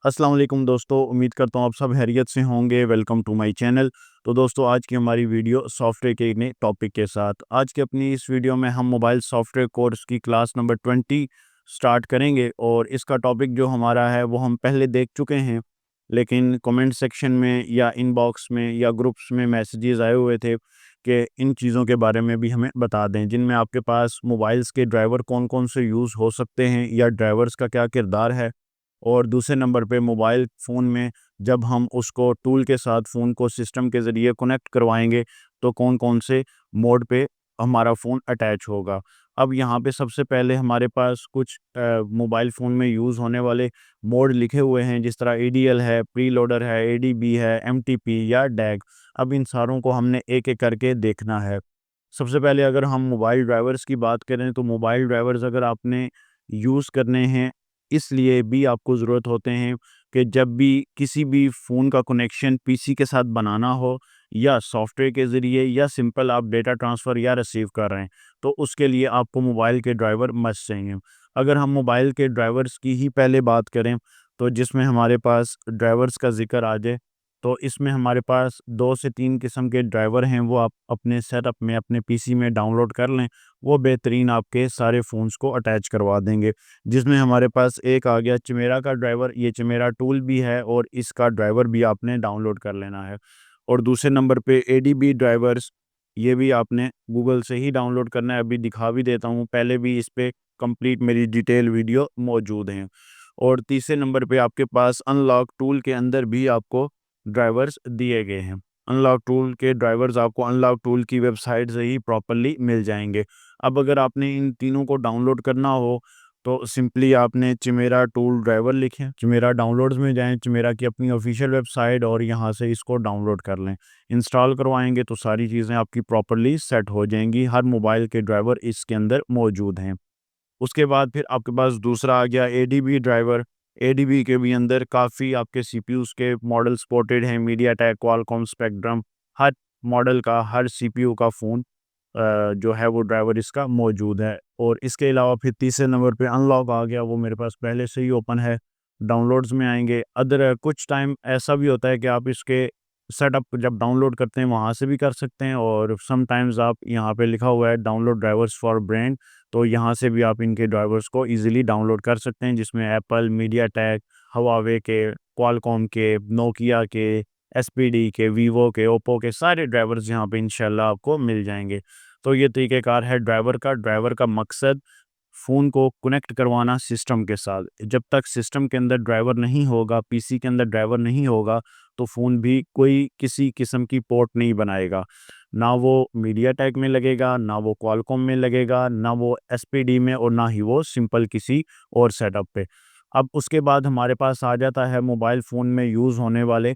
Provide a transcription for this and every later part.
अस्सलाम वालेकुम दोस्तों, उम्मीद करता हूँ आप सब खैरियत से होंगे। Welcome to my channel. तो दोस्तों, आज की हमारी वीडियो सॉफ्टवेयर के नए टॉपिक के साथ। आज की अपनी इस वीडियो में हम मोबाइल सॉफ्टवेयर कोर्स की क्लास नंबर 20 स्टार्ट करेंगे और इसका टॉपिक जो हमारा है वो हम पहले देख चुके हैं, लेकिन कमेंट सेक्शन में या इनबॉक्स में या ग्रुप्स में मैसेजेस आए हुए थे कि इन चीज़ों के बारे में भी हमें बता दें, जिनमें आपके पास मोबाइल्स के ड्राइवर कौन कौन से यूज़ हो सकते हैं या ड्राइवर्स का क्या किरदार है। और दूसरे नंबर पे मोबाइल फ़ोन में जब हम उसको टूल के साथ फ़ोन को सिस्टम के ज़रिए कनेक्ट करवाएँगे, तो कौन-कौन से मोड पे हमारा फ़ोन अटैच होगा। अब यहाँ पे सबसे पहले हमारे पास कुछ मोबाइल फ़ोन में यूज़ होने वाले मोड लिखे हुए हैं, जिस तरह एडीएल है, प्रीलोडर है, एडीबी है, एमटीपी या डैग। अब इन सारों को हमने एक-एक करके देखना है। सबसे पहले अगर हम मोबाइल ड्राइवर्स की बात करें, तो मोबाइल ड्राइवर्स अगर आपने यूज़ करने हैं, इसलिए भी आपको ज़रूरत होते हैं कि जब भी किसी भी फ़ोन का कनेक्शन पीसी के साथ बनाना हो या सॉफ्टवेयर के ज़रिए या सिंपल आप डेटा ट्रांसफ़र या रिसीव कर रहे हैं, तो उसके लिए आपको मोबाइल के ड्राइवर मस्ट चाहिए। अगर हम मोबाइल के ड्राइवर्स की ही पहले बात करें, तो जिसमें हमारे पास ड्राइवर्स का ज़िक्र आ जाए, तो इसमें हमारे पास 2 से 3 किस्म के ड्राइवर हैं, वो आप अपने सेटअप में अपने पीसी में डाउनलोड कर लें। वो बेहतरीन आपके सारे फ़ोन्स को अटैच करवा देंगे। जिसमें हमारे पास एक आ गया चिमेरा का ड्राइवर, ये चिमेरा टूल भी है और इसका ड्राइवर भी आपने डाउनलोड कर लेना है। और दूसरे नंबर पे एडीबी ड्राइवर्स, ये भी आपने गूगल से ही डाउनलोड करना है। अभी दिखा भी देता हूँ, पहले भी इस पे कंप्लीट मेरी डिटेल वीडियो मौजूद हैं। और तीसरे नंबर पे आपके पास अनलॉक टूल के अंदर भी आपको ड्राइवर्स दिए गए हैं। अनलॉक टूल के ड्राइवर्स आपको अनलॉक टूल की वेबसाइट से ही प्रॉपर्ली मिल जाएँगे। अब अगर आपने इन तीनों को डाउनलोड करना हो, तो सिंपली आपने चिमेरा टूल ड्राइवर लिखें, चिमेरा डाउनलोड्स में जाएँ, चिमेरा की अपनी ऑफ़िशियल वेबसाइट और यहाँ से इसको डाउनलोड कर लें। इंस्टॉल करवाएँगे तो सारी चीज़ें आपकी प्रॉपर्ली सेट हो जाएँगी, हर मोबाइल के ड्राइवर इसके अंदर मौजूद हैं। उसके बाद फिर आपके पास दूसरा आ गया एडीबी ड्राइवर। एडीबी के भी अंदर काफ़ी आपके सीपीयूज़ के मॉडल सपोर्टेड हैं, मीडियाटेक, क्वालकॉम, स्पेक्ट्रम, हर मॉडल का, हर सीपीयू का फ़ोन जो है वो ड्राइवर इसका मौजूद है। और इसके अलावा फिर तीसरे नंबर पे अनलॉक आ गया, वो मेरे पास पहले से ही ओपन है, डाउनलोड्स में आएँगे। अदर कुछ टाइम ऐसा भी होता है कि आप इसके सेटअप जब डाउनलोड करते हैं वहाँ से भी कर सकते हैं, और समटाइम्स आप यहाँ पे लिखा हुआ है डाउनलोड ड्राइवर्स फॉर ब्रांड, तो यहाँ से भी आप इनके ड्राइवर्स को ईज़िली डाउनलोड कर सकते हैं, जिसमें एप्पल, मीडियाटेक, हुआवे के, क्वालकॉम के, नोकिया के, एसपीडी के, वीवो के, ओप्पो के सारे ड्राइवर्स यहाँ पे इंशाल्लाह आपको मिल जाएँगे। तो ये तरीक़ेकार है ड्राइवर का। ड्राइवर का मकसद फ़ोन को कनेक्ट करवाना सिस्टम के साथ। जब तक सिस्टम के अंदर ड्राइवर नहीं होगा, पीसी के अंदर ड्राइवर नहीं होगा, तो फ़ोन भी कोई किसी किस्म की पोर्ट नहीं बनाएगा। ना वो मीडियाटेक में लगेगा, ना वो क्वालकॉम में लगेगा, ना वो एसपीडी में, और ना ही वो सिंपल किसी और सेटअप पे। अब उसके बाद हमारे पास आ जाता है मोबाइल फ़ोन में यूज़ होने वाले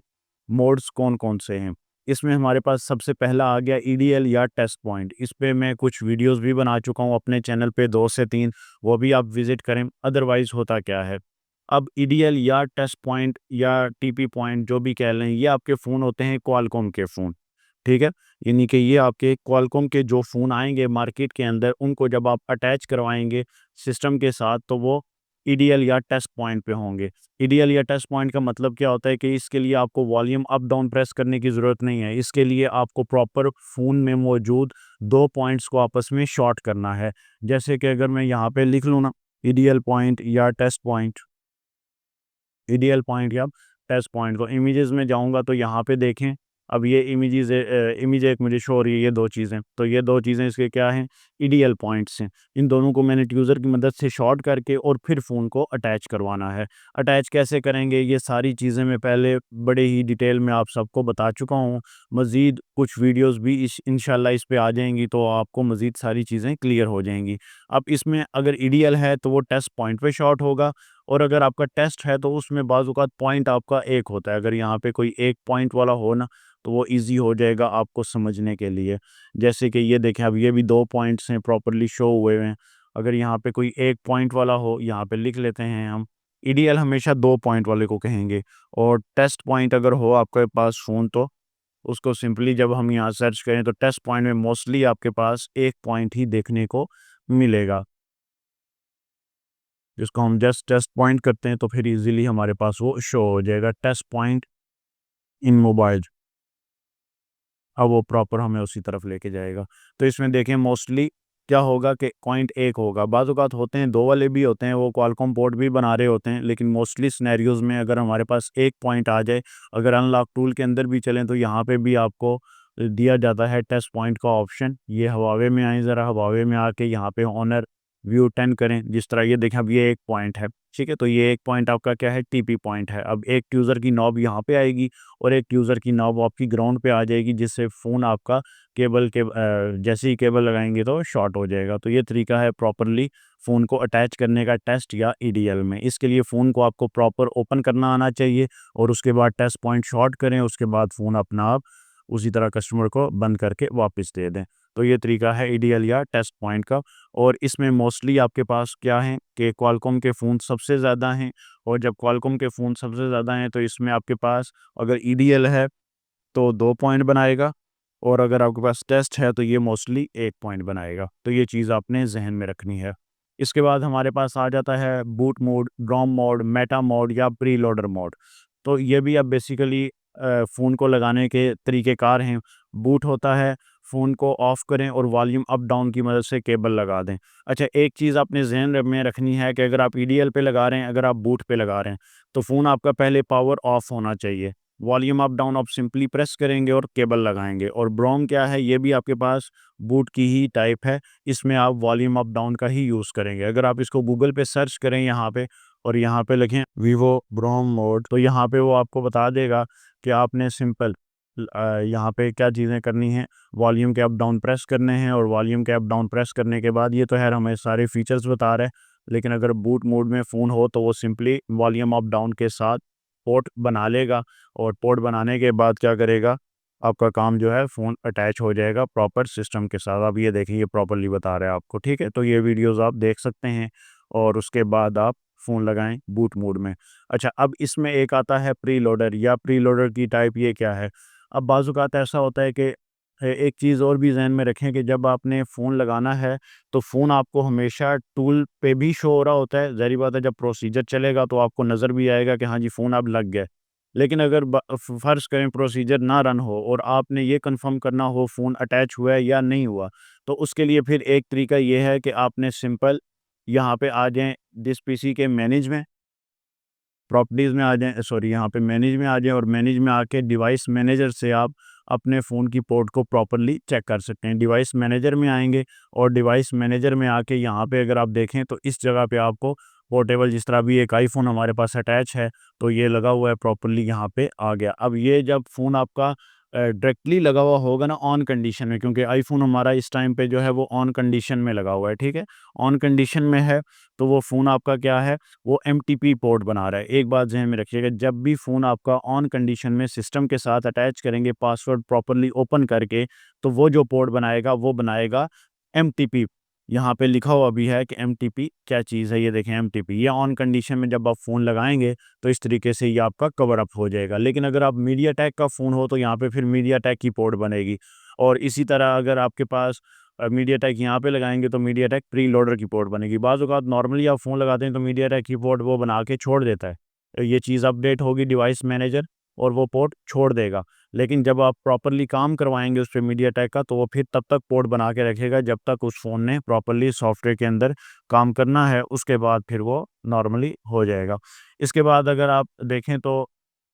मोड्स कौन-कौन से हैं। इसमें हमारे पास सबसे पहला आ गया ईडीएल या टेस्ट पॉइंट। इस पे मैं कुछ वीडियोज़ भी बना चुका हूँ अपने चैनल पे, 2 से 3, वो भी आप विज़िट करें। अदरवाइज़ होता क्या है, अब ईडीएल या टेस्ट पॉइंट या टीपी पॉइंट जो भी कह लें, ये आपके फ़ोन होते हैं क्वालकॉम के फ़ोन, ठीक है? यानी कि ये आपके क्वालकॉम के जो फ़ोन आएँगे मार्केट के अंदर, उनको जब आप अटैच करवाएँगे सिस्टम के साथ, तो वो ईडीएल या टेस्ट पॉइंट पे होंगे। ईडीएल या टेस्ट पॉइंट का मतलब क्या होता है कि इसके लिए आपको वॉल्यूम अप डाउन प्रेस करने की ज़रूरत नहीं है। इसके लिए आपको प्रॉपर फ़ोन में मौजूद 2 पॉइंट्स को आपस में शॉर्ट करना है। जैसे कि अगर मैं यहाँ पे लिख लूँ ना, ईडीएल पॉइंट या टेस्ट पॉइंट, ईडीएल पॉइंट या टेस्ट पॉइंट, को इमेजेस में जाऊँगा तो यहाँ पे देखें, अब ये इमेज एक मुझे शो हो रही है, ये 2 चीज़ें। तो ये 2 चीज़ें इसके क्या हैं? ईडीएल पॉइंट्स हैं। इन दोनों को मैंने यूज़र की मदद से शॉर्ट करके और फिर फ़ोन को अटैच करवाना है। अटैच कैसे करेंगे, ये सारी चीज़ें मैं पहले बड़े ही डिटेल में आप सबको बता चुका हूँ। मज़ीद कुछ वीडियोज़ भी इंशाल्लाह इस पे आ जाएँगी, तो आपको मज़ीद सारी चीज़ें क्लियर हो जाएँगी। अब इसमें अगर ईडीएल है तो वो टेस्ट पॉइंट पे शॉर्ट होगा, और अगर आपका टेस्ट है तो उसमें बाज़-औक़ात पॉइंट आपका एक होता है। अगर यहाँ पे कोई एक पॉइंट वाला हो ना, तो वो ईज़ी हो जाएगा आपको समझने के लिए। जैसे कि ये देखें, अब ये भी 2 पॉइंट्स हैं, प्रॉपर्ली शो हुए हैं। अगर यहाँ पे कोई एक पॉइंट वाला हो, यहाँ पे लिख लेते हैं हम। ईडीएल हमेशा 2 पॉइंट वाले को कहेंगे, और टेस्ट पॉइंट अगर हो आपके पास फ़ोन, तो उसको सिंपली जब हम यहाँ सर्च करें तो टेस्ट पॉइंट में मोस्टली आपके पास 1 पॉइंट ही देखने को मिलेगा। इसको हम जस्ट टेस्ट पॉइंट करते हैं तो फिर इजीली हमारे पास वो शो हो जाएगा, टेस्ट पॉइंट इन मोबाइल। अब वो प्रॉपर हमें उसी तरफ लेके जाएगा। तो इसमें देखें मोस्टली क्या होगा कि पॉइंट एक होगा, बाज़ औक़ात होते हैं दो वाले भी होते हैं, वो क्वालकॉम पोर्ट भी बना रहे होते हैं, लेकिन मोस्टली सिनेरियोज़ में अगर हमारे पास एक पॉइंट आ जाए, अगर अनलॉक टूल के अंदर भी चलें तो यहाँ पे भी आपको दिया जाता है टेस्ट पॉइंट का ऑप्शन। ये हवावे में आएँ, ज़रा हवावे में आके यहाँ पे ऑनर व्यू 10 करें, जिस तरह ये देखें अब ये एक पॉइंट है, ठीक है। तो ये एक पॉइंट आपका क्या है, टीपी पॉइंट है। अब एक यूज़र की नॉब यहाँ पे आएगी और एक यूज़र की नॉब आपकी ग्राउंड पे आ जाएगी, जिससे फ़ोन आपका केबल के जैसे ही केबल लगाएंगे तो शॉर्ट हो जाएगा। तो ये तरीका है प्रॉपरली फ़ोन को अटैच करने का टेस्ट या ईडीएल में। इसके लिए फ़ोन को आपको प्रॉपर ओपन करना आना चाहिए और उसके बाद टेस्ट पॉइंट शॉर्ट करें, उसके बाद फ़ोन अपना आप उसी तरह कस्टमर को बंद करके वापस दे दें। तो ये तरीका है ईडीएल या टेस्ट पॉइंट का। और इसमें मोस्टली आपके पास क्या है कि क्वालकॉम के फ़ोन सबसे ज़्यादा हैं, और जब क्वालकॉम के फ़ोन सबसे ज़्यादा हैं तो इसमें आपके पास अगर ईडीएल है तो 2 पॉइंट बनाएगा, और अगर आपके पास टेस्ट है तो ये मोस्टली 1 पॉइंट बनाएगा। तो ये चीज़ आपने ज़हन में रखनी है। इसके बाद हमारे पास आ जाता है बूट मोड, रोम मोड, मेटा मोड या प्री लोडर मोड। तो ये भी अब बेसिकली फ़ोन को लगाने के तरीक़ेकार हैं। बूट होता है, फ़ोन को ऑफ़ करें और वॉल्यूम अप डाउन की मदद से केबल लगा दें। अच्छा, एक चीज़ आपने ज़हन में रखनी है कि अगर आप ईडीएल पे लगा रहे हैं, अगर आप बूट पे लगा रहे हैं, तो फ़ोन आपका पहले पावर ऑफ़ होना चाहिए। वॉल्यूम अप डाउन आप सिंपली प्रेस करेंगे और केबल लगाएँगे। और ब्रोम क्या है, ये भी आपके पास बूट की ही टाइप है, इसमें आप वॉल्यूम अप डाउन का ही यूज़ करेंगे। अगर आप इसको गूगल पे सर्च करें यहाँ पे और यहाँ पे लिखें वीवो ब्रोम मोड, तो यहाँ पे वो आपको बता देगा कि आपने सिंपल यहाँ पे क्या चीज़ें करनी हैं। वॉल्यूम के अप डाउन प्रेस करने हैं, और वॉल्यूम के अप डाउन प्रेस करने के बाद ये तो खैर हमें सारे फीचर्स बता रहा है, लेकिन अगर बूट मोड में फ़ोन हो तो वो सिंपली वॉल्यूम अप डाउन के साथ पोर्ट बना लेगा, और पोर्ट बनाने के बाद क्या करेगा, आपका काम जो है फ़ोन अटैच हो जाएगा प्रॉपर सिस्टम के साथ। अब ये देखिए ये प्रॉपर्ली बता रहा है आपको, ठीक है। तो ये वीडियोज़ आप देख सकते हैं और उसके बाद आप फ़ोन लगाएँ बूट मोड में। अच्छा, अब इसमें एक आता है प्री लोडर, या प्री लोडर की टाइप ये क्या है? अब बाज़ औक़ात ऐसा होता है कि एक चीज़ और भी ज़हन में रखें कि जब आपने फ़ोन लगाना है, तो फ़ोन आपको हमेशा टूल पे भी शो हो रहा होता है। ज़ाहिर-सी बात है, जब प्रोसीजर चलेगा तो आपको नज़र भी आएगा कि हाँ जी, फ़ोन अब लग गया है। लेकिन अगर फ़र्ज़ करें प्रोसीजर ना रन हो और आपने ये कन्फ़र्म करना हो फ़ोन अटैच हुआ है या नहीं हुआ, तो उसके लिए फिर एक तरीका ये है कि आपने सिंपल यहाँ पे आ जाएँ दिस पीसी के मैनेज में, प्रॉपर्टीज़ में आ जाएँ, सॉरी यहाँ पे मैनेज में आ जाएँ, और मैनेज में आके डिवाइस मैनेजर से आप अपने फ़ोन की पोर्ट को प्रॉपर्ली चेक कर सकते हैं। डिवाइस मैनेजर में आएँगे और डिवाइस मैनेजर में आके यहाँ पे अगर आप देखें तो इस जगह पे आपको पोर्टेबल, जिस तरह अभी एक आईफ़ोन हमारे पास अटैच है, तो ये लगा हुआ है प्रॉपर्ली यहाँ पे आ गया। अब ये जब फ़ोन आपका डायरेक्टली लगा हुआ होगा ना ऑन कंडीशन में, क्योंकि आईफ़ोन हमारा इस टाइम पे जो है वो ऑन कंडीशन में लगा हुआ है, ठीक है? ऑन कंडीशन में है, तो वो फ़ोन आपका क्या है, वो एमटीपी पोर्ट बना रहा है। एक बात ज़हन में रखिएगा, जब भी फ़ोन आपका ऑन कंडीशन में सिस्टम के साथ अटैच करेंगे पासवर्ड प्रॉपर्ली ओपन करके, तो वो जो पोर्ट बनाएगा वो बनाएगा एमटीपी। यहाँ पे लिखा हुआ भी है कि एमटीपी क्या चीज़ है, ये देखें एमटीपी। ये ऑन कंडीशन में जब आप फ़ोन लगाएँगे तो इस तरीके से ये आपका कवर अप हो जाएगा। लेकिन अगर आप मीडियाटेक का फ़ोन हो तो यहाँ पे फिर मीडियाटेक की पोर्ट बनेगी, और इसी तरह अगर आपके पास मीडियाटेक यहाँ पे लगाएँगे तो मीडियाटेक प्री लोडर की पोर्ट बनेगी। बाज़ औक़ात नॉर्मली आप फ़ोन लगाते हैं तो मीडियाटेक की पोर्ट वो बना के छोड़ देता है। ये चीज़ अपडेट होगी डिवाइस मैनेजर और वो पोर्ट छोड़ देगा। लेकिन जब आप प्रॉपर्ली काम करवाएँगे उस पे मीडियाटेक का, तो वो फिर तब तक पोर्ट बना के रखेगा जब तक उस फ़ोन ने प्रॉपर्ली सॉफ्टवेयर के अंदर काम करना है, उसके बाद फिर वो नॉर्मली हो जाएगा। इसके बाद अगर आप देखें तो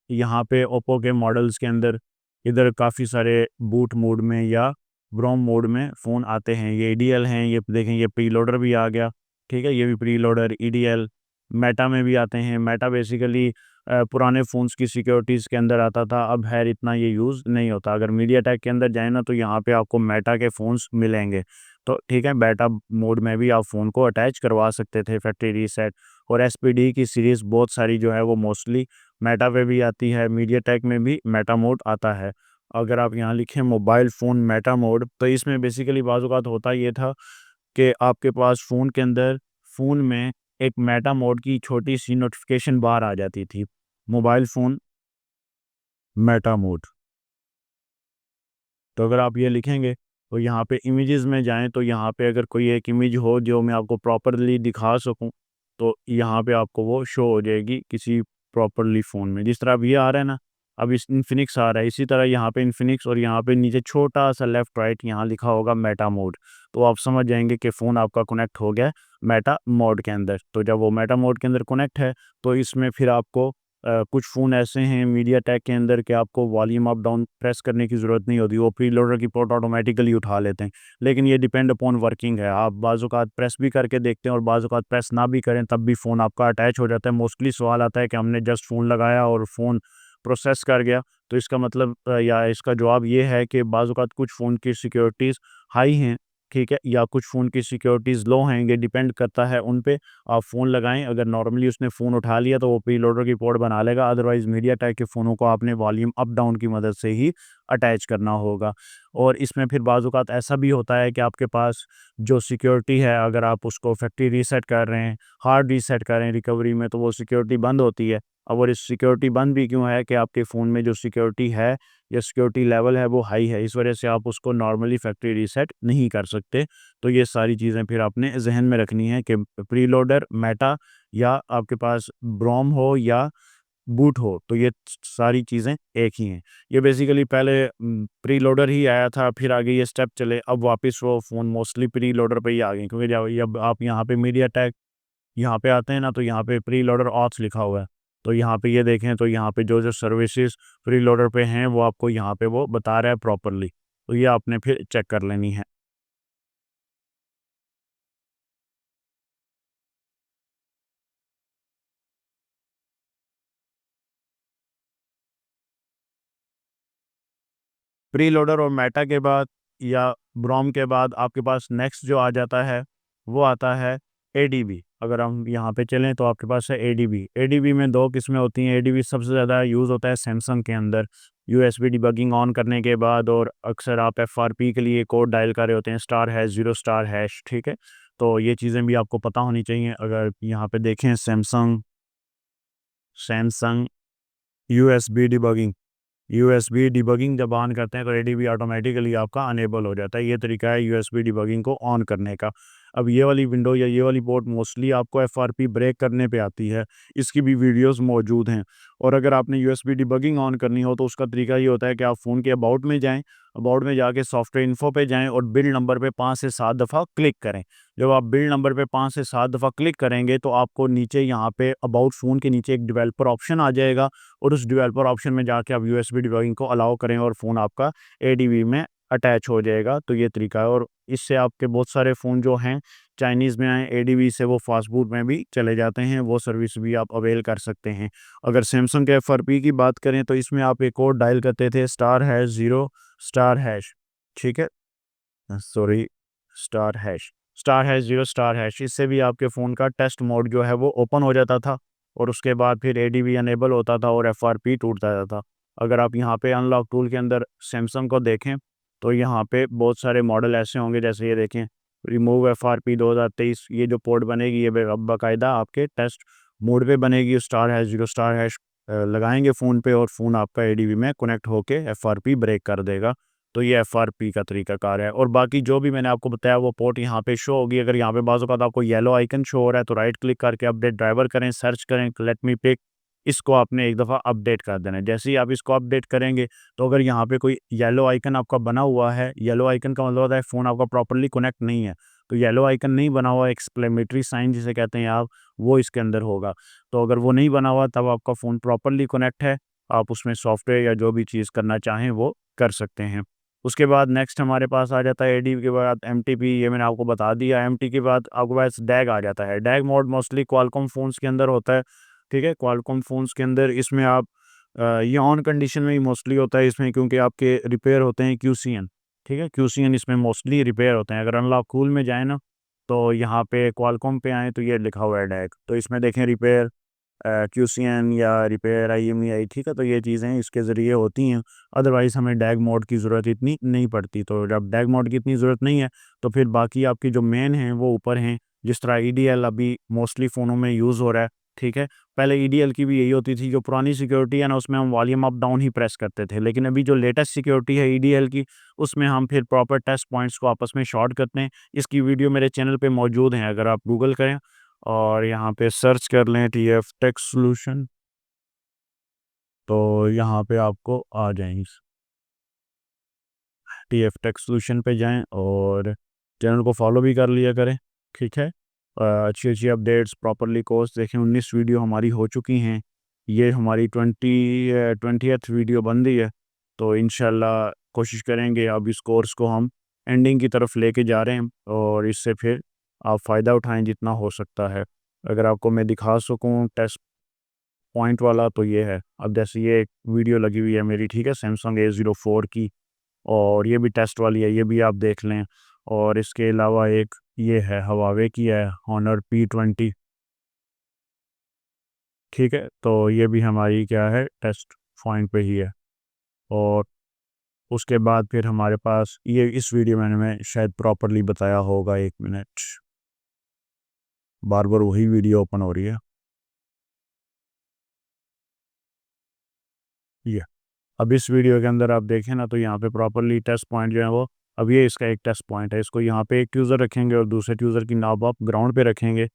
यहाँ पे ओप्पो के मॉडल्स के अंदर इधर काफ़ी सारे बूट मोड में या ब्रोम मोड में फ़ोन आते हैं। ये ईडीएल हैं, ये देखें ये प्रीलोडर भी आ गया, ठीक है? ये भी प्रीलोडर, ईडीएल, मेटा में भी आते हैं। मेटा बेसिकली पुराने फ़ोन्स की सिक्योरिटीज़ के अंदर आता था, अब ख़ैर इतना ये यूज़ नहीं होता। अगर मीडियाटेक के अंदर जाएँ ना तो यहाँ पे आपको मेटा के फ़ोन्स मिलेंगे। तो ठीक है, बेटा मोड में भी आप फ़ोन को अटैच करवा सकते थे, फैक्ट्री रीसेट। और एसपीडी की सीरीज़ बहुत सारी जो है वो मोस्टली मेटा पे भी आती है, मीडियाटेक में भी मेटा मोड आता है। अगर आप यहाँ लिखें मोबाइल फ़ोन मेटा मोड, तो इसमें बेसिकली बाज़ औक़ात होता ये था कि आपके पास फ़ोन के अंदर फ़ोन में एक मेटा मोड की छोटी-सी नोटिफ़िकेशन बार आ जाती थी, मोबाइल फ़ोन मेटा मोड। तो अगर आप ये लिखेंगे तो यहाँ पे इमेजेस में जाएँ, तो यहाँ पे अगर कोई एक इमेज हो जो मैं आपको प्रॉपर्ली दिखा सकूँ, तो यहाँ पे आपको वो शो हो जाएगी किसी प्रॉपरली फ़ोन में। जिस तरह अब ये आ रहा है ना, अब इस इन्फिनिक्स आ रहा है, इसी तरह यहाँ पे इन्फिनिक्स और यहाँ पे नीचे छोटा-सा लेफ्ट राइट यहाँ लिखा होगा मेटा मोड। तो आप समझ जाएँगे कि फ़ोन आपका कनेक्ट हो गया है मेटा मोड के अंदर। तो जब वो मेटा मोड के अंदर कनेक्ट है, तो इसमें फिर आपको कुछ फ़ोन ऐसे हैं मीडियाटेक के अंदर कि आपको वॉल्यूम अप डाउन प्रेस करने की ज़रूरत नहीं होती, वो प्रीलोडर की पोर्ट ऑटोमेटिकली उठा लेते हैं। लेकिन ये डिपेंड अपॉन वर्किंग है, आप बाज़-औक़ात प्रेस भी करके देखते हैं और बाज़-औक़ात प्रेस ना भी करें तब भी फ़ोन आपका अटैच हो जाता है। मोस्टली सवाल आता है कि हमने जस्ट फ़ोन लगाया और फ़ोन प्रोसेस कर गया, तो इसका मतलब या इसका जवाब ये है कि बाज़-औक़ात कुछ फ़ोन की सिक्योरिटीज़ हाई हैं, ठीक है? या कुछ फ़ोन की सिक्योरिटीज़ लो हैं, ये डिपेंड करता है उन पे। आप फ़ोन लगाएँ, अगर नॉर्मली उसने फ़ोन उठा लिया तो वो प्रीलोडर की पोर्ट बना लेगा, अदरवाइज़ मीडियाटेक के फ़ोनों को आपने वॉल्यूम अप डाउन की मदद से ही अटैच करना होगा। और इसमें फिर बाज़-औक़ात ऐसा भी होता है कि आपके पास जो सिक्योरिटी है, अगर आप उसको फैक्ट्री रीसेट कर रहे हैं, हार्ड रीसेट कर रहे हैं रिकवरी में, तो वो सिक्योरिटी बंद होती है। अब और इस सिक्योरिटी बंद भी क्यों है कि आपके फ़ोन में जो सिक्योरिटी है या सिक्योरिटी लेवल है वो हाई है, इस वजह से आप उसको नॉर्मली फैक्ट्री रीसेट नहीं कर सकते। तो ये सारी चीज़ें फिर आपने ज़हन में रखनी है कि प्रीलोडर, मेटा या आपके पास ब्रोम हो या बूट हो, तो ये सारी चीज़ें एक ही हैं। ये बेसिकली पहले प्रीलोडर ही आया था, फिर आगे ये स्टेप चले, अब वापस वो फ़ोन मोस्टली प्रीलोडर पे ही आ गए, क्योंकि जब आप यहाँ पे मीडियाटेक यहाँ पे आते हैं ना, तो यहाँ पे प्रीलोडर ऑथ्स लिखा हुआ है। तो यहाँ पे ये देखें, तो यहाँ पे जो-जो सर्विसेज़ प्रीलोडर पे हैं, वो आपको यहाँ पे वो बता रहा है प्रॉपरली। तो ये आपने फिर चेक कर लेनी है। प्रीलोडर और मेटा के बाद या ब्रोम के बाद आपके पास नेक्स्ट जो आ जाता है, वो आता है एडीबी। अगर हम यहाँ पे चलें तो आपके पास है एडीबी। एडीबी में 2 किस्में होती हैं। एडीबी सबसे ज़्यादा यूज़ होता है सैमसंग के अंदर, यूएसबी डिबगिंग ऑन करने के बाद, और अक्सर आप एफआरपी के लिए कोड डायल कर रहे होते हैं *#0*#, ठीक है? तो ये चीज़ें भी आपको पता होनी चाहिए। अगर यहाँ पे देखें Samsung Samsung USB debugging USB debugging जब ऑन करते हैं तो एडीबी ऑटोमेटिकली आपका अनेबल हो जाता है। ये तरीका है यूएसबी डिबगिंग को ऑन करने का। अब ये वाली विंडो या ये वाली पोर्ट मोस्टली आपको एफआरपी ब्रेक करने पे आती है। इसकी भी वीडियोस मौजूद हैं। और अगर आपने यूएसबी डिबगिंग ऑन करनी हो तो उसका तरीका ये होता है कि आप फ़ोन के अबाउट में जाएँ, अबाउट में जाके सॉफ्टवेयर इन्फो पे जाएँ और बिल्ड नंबर पे 5 से 7 दफ़ा क्लिक करें। जब आप बिल्ड नंबर पे 5 से 7 दफ़ा क्लिक करेंगे तो आपको नीचे यहाँ पे अबाउट फ़ोन के नीचे एक डेवलपर ऑप्शन आ जाएगा, और उस डेवलपर ऑप्शन में जाके आप यूएसबी डिबगिंग को अलाउ करें और फ़ोन आपका एडीबी में अटैच हो जाएगा। तो ये तरीका है, और इससे आपके बहुत सारे फ़ोन जो हैं चाइनीज़ में आए एडीबी से, वो फास्ट बूट में भी चले जाते हैं। वो सर्विस भी आप अवेल कर सकते हैं। अगर सैमसंग के एफआरपी की बात करें तो इसमें आप एक कोड डायल करते थे *#0*#, ठीक है? सॉरी, *#0*#, इससे भी आपके फ़ोन का टेस्ट मोड जो है वो ओपन हो जाता था, और उसके बाद फिर एडीबी अनेबल होता था और एफआरपी टूट जाता था। अगर आप यहाँ पे अनलॉक टूल के अंदर सैमसंग को देखें तो यहाँ पे बहुत सारे मॉडल ऐसे होंगे, जैसे ये देखें रिमूव एफआरपी 2023, ये जो पोर्ट बनेगी ये बाकायदा आपके टेस्ट मोड पे बनेगी। *#0*#, लगाएंगे फ़ोन पे और फ़ोन आपका एडीबी में कनेक्ट होके एफआरपी ब्रेक कर देगा। तो ये एफआरपी का तरीकाकार है, और बाकी जो भी मैंने आपको बताया वो पोर्ट यहाँ पे शो होगी। अगर यहाँ पे बाज़ औक़ात आपको येलो आइकन शो हो रहा है तो राइट क्लिक करके अपडेट ड्राइवर करें, सर्च करें लेट मी पिक, इसको आपने एक दफ़ा अपडेट कर देना है। जैसे ही आप इसको अपडेट करेंगे तो अगर यहाँ पे कोई येलो आइकन आपका बना हुआ है, येलो आइकन का मतलब होता है फ़ोन आपका प्रॉपर्ली कनेक्ट नहीं है। तो येलो आइकन नहीं बना हुआ, एक्सक्लेमेटरी साइन जिसे कहते हैं आप, वो इसके अंदर होगा। तो अगर वो नहीं बना हुआ तब आपका फ़ोन प्रॉपर्ली कनेक्ट है, आप उसमें सॉफ्टवेयर या जो भी चीज़ करना चाहें वो कर सकते हैं। उसके बाद नेक्स्ट हमारे पास आ जाता है एडीबी के बाद एमटीपी, ये मैंने आपको बता दिया। एमटी के बाद आपके पास डैग आ जाता है। डैग मोड मोस्टली क्वालकॉम फ़ोन्स के अंदर होता है, ठीक है? क्वालकॉम फ़ोन्स के अंदर इसमें आप ये ऑन कंडीशन में ही मोस्टली होता है इसमें, क्योंकि आपके रिपेयर होते हैं क्यूसीएन, ठीक है? क्यूसीएन इसमें मोस्टली रिपेयर होते हैं। अगर अनलॉक कूल में जाएँ ना, तो यहाँ पे क्वालकॉम पे आएँ तो ये लिखा हुआ है डैग। तो इसमें देखें रिपेयर क्यूसीएन या रिपेयर आईएमईआई, ठीक है? तो ये चीज़ें इसके ज़रिए होती हैं। अदरवाइज़ हमें डैग मोड की ज़रूरत इतनी नहीं पड़ती। तो जब डैग मोड की इतनी ज़रूरत नहीं है तो फिर बाकी आपकी जो मेन हैं वो ऊपर हैं। जिस तरह ईडीएल अभी मोस्टली फ़ोनों में यूज़ हो रहा है, ठीक है? पहले ईडीएल की भी यही होती थी, जो पुरानी सिक्योरिटी है ना उसमें हम वॉल्यूम अप डाउन ही प्रेस करते थे। लेकिन अभी जो लेटेस्ट सिक्योरिटी है ईडीएल की, उसमें हम फिर प्रॉपर टेस्ट पॉइंट्स को आपस में शॉर्ट करते हैं। इसकी वीडियो मेरे चैनल पे मौजूद हैं, अगर आप गूगल करें और यहाँ पे सर्च कर लें TF टेक सॉल्यूशन, तो यहाँ पे आपको आ जाएंगे। TF टेक सॉल्यूशन पे जाएं और चैनल को फॉलो भी कर लिया करें, ठीक है। अच्छी अच्छी अपडेट्स प्रॉपरली कोर्स देखें। 19 वीडियो हमारी हो चुकी हैं, ये हमारी 20th वीडियो बन रही है। तो इंशाल्लाह कोशिश करेंगे अब इस कोर्स को हम एंडिंग की तरफ लेके जा रहे हैं, और इससे फिर आप फ़ायदा उठाएं जितना हो सकता है। अगर आपको मैं दिखा सकूं टेस्ट पॉइंट वाला, तो ये है। अब जैसे ये एक वीडियो लगी हुई है मेरी, ठीक है, सैमसंग A04 की, और ये भी टेस्ट वाली है, ये भी आप देख लें। और इसके अलावा एक ये है हवावे की है, Honor P20, ठीक है। तो ये भी हमारी क्या है, टेस्ट पॉइंट पे ही है। और उसके बाद फिर हमारे पास ये इस वीडियो में मैं शायद प्रॉपरली बताया होगा, 1 मिनट, बार बार वही वीडियो ओपन हो रही है ये। अब इस वीडियो के अंदर आप देखें ना, तो यहाँ पे प्रॉपरली टेस्ट पॉइंट जो है वो, अब ये इसका एक टेस्ट पॉइंट है। इसको यहाँ पे एक ट्यूज़र रखेंगे और दूसरे ट्यूज़र की नाब आप ग्राउंड पे रखेंगे,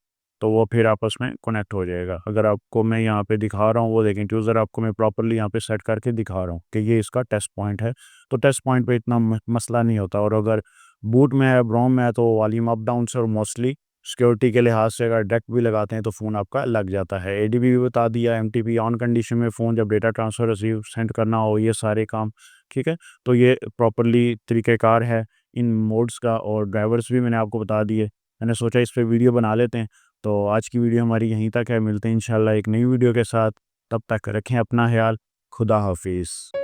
तो वो फिर आपस में कनेक्ट हो जाएगा। अगर आपको मैं यहाँ पे दिखा रहा हूँ, वो देखें ट्यूज़र आपको मैं प्रॉपरली यहाँ पे सेट करके दिखा रहा हूँ कि ये इसका टेस्ट पॉइंट है। तो टेस्ट पॉइंट पे इतना मसला नहीं होता। और अगर बूट में है, रोम में है, तो वॉल्यूम अप डाउन से और मोस्टली सिक्योरिटी के लिहाज से अगर डायरेक्ट भी लगाते हैं तो फ़ोन आपका लग जाता है। ADB भी बता दिया, MTP ऑन कंडीशन में फ़ोन जब डेटा ट्रांसफ़र रिसीव सेंड करना हो, ये सारे काम, ठीक है। तो ये प्रॉपरली तरीक़ेकार है इन मोड्स का, और ड्राइवर्स भी मैंने आपको बता दिए। मैंने सोचा इस पे वीडियो बना लेते हैं। तो आज की वीडियो हमारी यहीं तक है, मिलते हैं इंशाल्लाह एक नई वीडियो के साथ। तब तक रखें अपना ख्याल। खुदा हाफिज़।